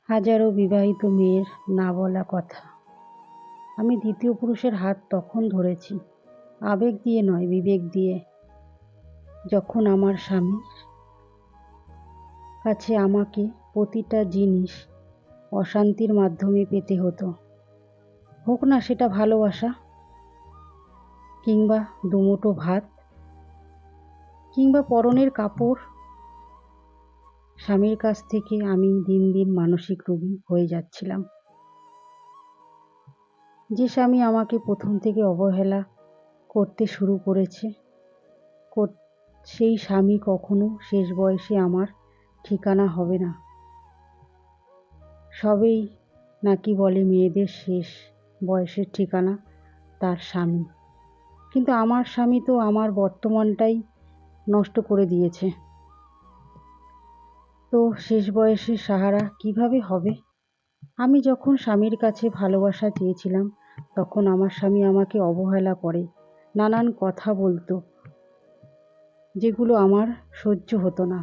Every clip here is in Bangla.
হাজারো বিবাহিত মেয়ের না বলা কথা। আমি দ্বিতীয় পুরুষের হাত তখন ধরেছি, আবেগ দিয়ে নয়, বিবেক দিয়ে, যখন আমার স্বামীর কাছে আমাকে প্রতিটা জিনিস অশান্তির মাধ্যমে পেতে হতো। হোক না সেটা ভালোবাসা, কিংবা দুমুঠো ভাত, কিংবা পরনের কাপড়। স্বামীর কাছ থেকে আমি দিন দিন মানসিক রোগী হয়ে যাচ্ছিলাম। যে স্বামী আমাকে প্রথম থেকে অবহেলা করতে শুরু করেছে, সেই স্বামী কখনো শেষ বয়সে আমার ঠিকানা হবে না। সবেই নাকি বলে মেয়েদের শেষ বয়সের ঠিকানা তার স্বামী, কিন্তু আমার স্বামী তো আমার বর্তমানটাই নষ্ট করে দিয়েছে। তো শেষ বয়সের সাহারা কিভাবে হবে? আমি যখন স্বামীর কাছে ভালোবাসা চেয়েছিলাম, তখন আমার স্বামী আমাকে অবহেলা করে, নানান কথা বলতো, যেগুলো আমার সহ্য হতো না।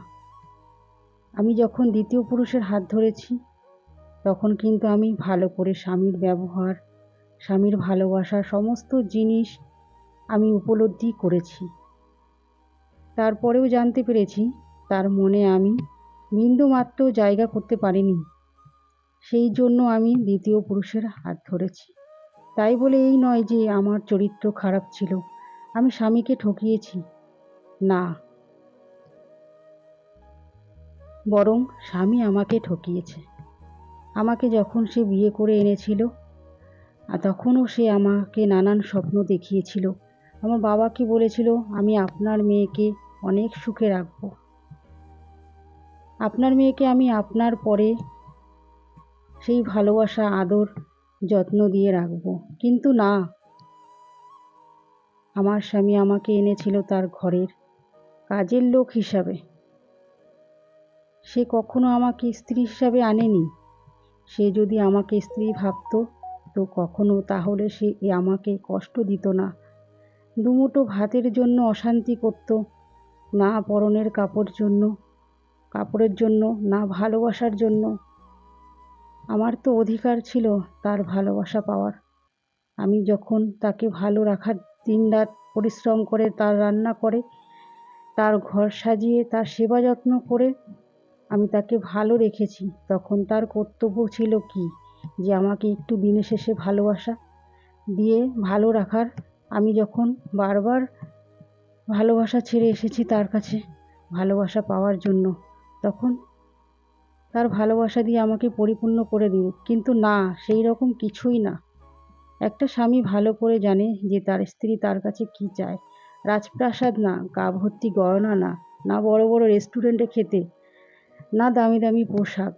আমি যখন দ্বিতীয় পুরুষের হাত ধরেছি, তখন কিন্তু আমি ভালো করে স্বামীর ব্যবহার, স্বামীর ভালোবাসা, সমস্ত জিনিস আমি উপলব্ধি করেছি। তারপরেও জানতে পেরেছি তার মনে আমি বিন্দুমাত্র জায়গা করতে পারিনি। সেই জন্য আমি দ্বিতীয় পুরুষের হাত ধরেছি। তাই বলে এই নয় যে আমার চরিত্র খারাপ ছিল, আমি স্বামীকে ঠকিয়েছি, না, বরং স্বামী আমাকে ঠকিয়েছে। আমাকে যখন সে বিয়ে করে এনেছিল, তখনও সে আমাকে নানান স্বপ্ন দেখিয়েছিল। আমার বাবাকে বলেছিল, আমি আপনার মেয়েকে অনেক সুখে রাখবো, আপনার মেয়েকে আমি আপনার পরে সেই ভালোবাসা, আদর, যত্ন দিয়ে রাখবো। কিন্তু না, আমার স্বামী আমাকে এনেছিল তার ঘরের কাজের লোক হিসাবে। সে কখনো আমাকে স্ত্রী হিসাবে আনেনি। সে যদি আমাকে স্ত্রী ভাবতো তো কখনো তাহলে সে আমাকে কষ্ট দিত না, দুমুঠো ভাতের জন্য অশান্তি করত না, পরনের কাপড়ের জন্য, না ভালোবাসার জন্য। আমার তো অধিকার ছিল তার ভালোবাসা পাওয়ার। আমি যখন তাকে ভালো রাখার দিনরাত পরিশ্রম করে, তার রান্না করে, তার ঘর সাজিয়ে, তার সেবা যত্ন করে আমি তাকে ভালো রেখেছি, তখন তার কর্তব্য ছিল কি? যে আমাকে একটু দিনের শেষে ভালোবাসা দিয়ে ভালো রাখার। আমি যখন বারবার ভালোবাসা ছেড়ে এসেছি তার কাছে ভালোবাসা পাওয়ার জন্য, তখন তার ভালোবাসা দিয়ে আমাকে পরিপূর্ণ করে দিন। কিন্তু না, সেই রকম কিছুই না। একটা স্বামী ভালো করে জানে যে তার স্ত্রী তার কাছে কি চায়। রাজপ্রাসাদ না, গা ভর্তি গয়না না, না বড় বড় রেস্টুরেন্টে খেতে, না দামি দামি পোশাক,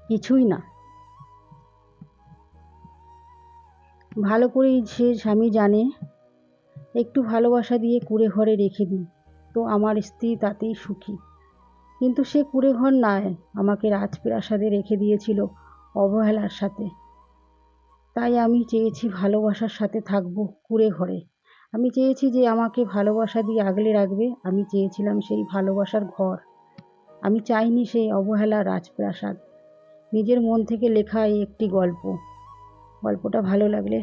কিছুই না। ভালো করেই সে স্বামী জানে একটু ভালোবাসা দিয়ে কুঁড়ে ঘরে রেখে দিই তো আমার স্ত্রী তাতেই সুখী। কিন্তু সে কুঁড়ে ঘর নয়, আমাকে রাজপ্রাসাদে রেখে দিয়েছিল অবহেলার সাথে। তাই আমি চেয়েছি ভালোবাসার সাথে থাকবো কুঁড়ে ঘরে। আমি চেয়েছি যে আমাকে ভালোবাসা দিয়ে আগলে রাখবে। আমি চেয়েছিলাম সেই ভালোবাসার ঘর। আমি চাইনি সেই অবহেলার রাজপ্রাসাদ। নিজের মন থেকে লেখা এই একটি গল্প। গল্পটা ভালো লাগলে